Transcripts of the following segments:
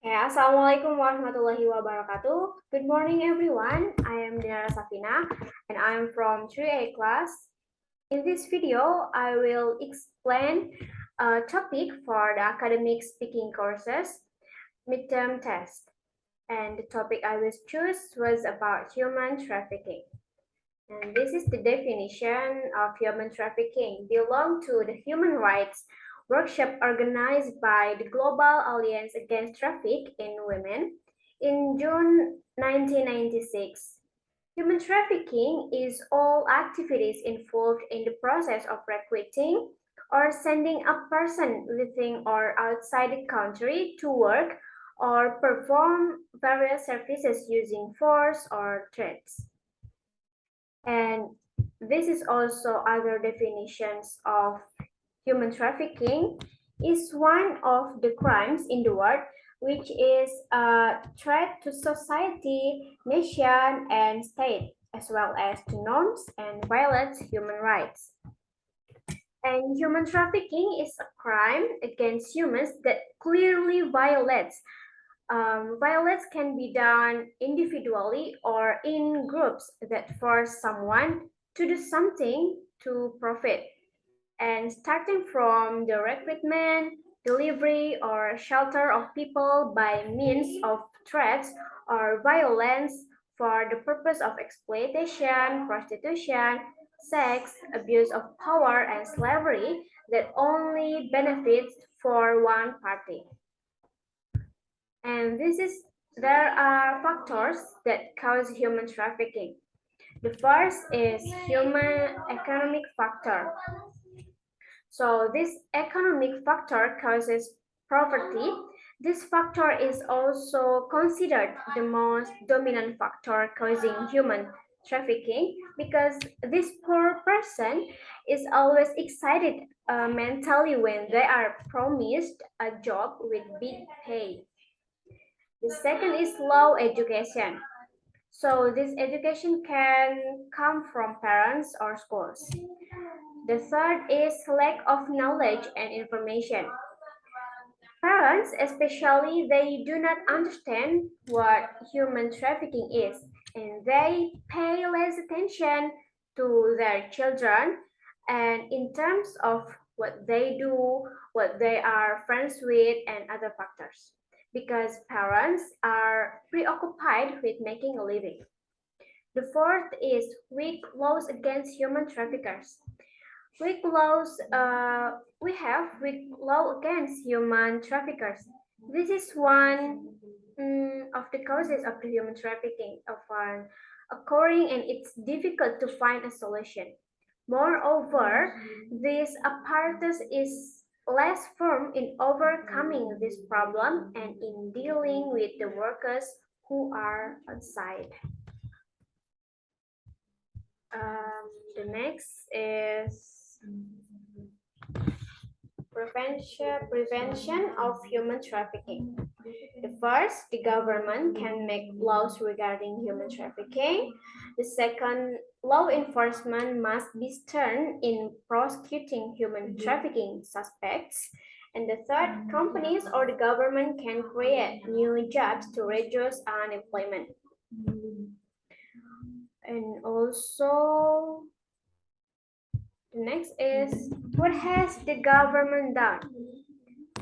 Okay, Assalamualaikum warahmatullahi wabarakatuh. Good morning, everyone. I am Dinara and I am from 3A class. In this video, I will explain a topic for the academic speaking courses, midterm test. And the topic I will choose was about human trafficking. And this is the definition of human trafficking. Belong to the human rights workshop organized by the Global Alliance Against Traffic in Women in June 1996. Human trafficking is all activities involved in the process of recruiting or sending a person within or outside the country to work or perform various services using force or threats. And this is also other definitions of human trafficking is one of the crimes in the world which is a threat to society, nation, and state, as well as to norms and violates human rights. And human trafficking is a crime against humans that clearly violates. Violence can be done individually or in groups that force someone to do something to profit. And starting from the recruitment, delivery, or shelter of people by means of threats or violence for the purpose of exploitation, prostitution, sex, abuse of power, and slavery that only benefits for one party. And there are factors that cause human trafficking. The first is human economic factor. So this economic factor causes poverty. This factor is also considered the most dominant factor causing human trafficking because this poor person is always excited mentally when they are promised a job with big pay. The second is low education. So this education can come from parents or schools. The third is lack of knowledge and information. Parents, especially, they do not understand what human trafficking is, and they pay less attention to their children and in terms of what they do, what they are friends with, and other factors. Because parents are preoccupied with making a living. The fourth is weak laws against human traffickers. We have weak law against human traffickers. This is one of the causes of the human trafficking often occurring, and it's difficult to find a solution. Moreover, this apparatus is less firm in overcoming this problem and in dealing with the workers who are outside. The next is prevention of human trafficking. The first, the government can make laws regarding human trafficking. The second, law enforcement must be stern in prosecuting human trafficking suspects. And the third, companies or the government can create new jobs to reduce unemployment. And also, the next is, what has the government done?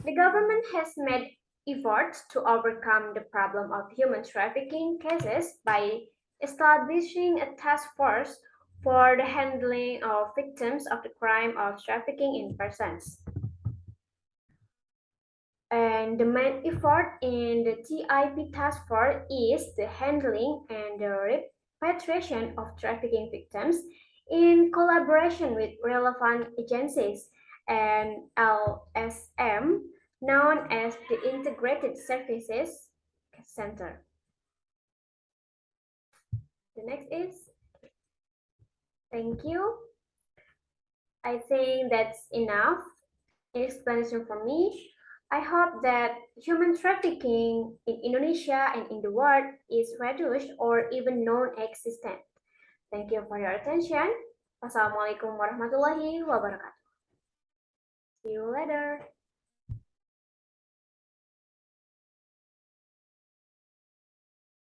The government has made efforts to overcome the problem of human trafficking cases by establishing a task force for the handling of victims of the crime of trafficking in persons. And the main effort in the TIP task force is the handling and the repatriation of trafficking victims in collaboration with relevant agencies and LSM, known as the Integrated Services Center. The next is, thank you. I think that's enough explanation for me. I hope that human trafficking in Indonesia and in the world is reduced or even non-existent. Thank you for your attention. Wassalamualaikum warahmatullahi wabarakatuh. See you later.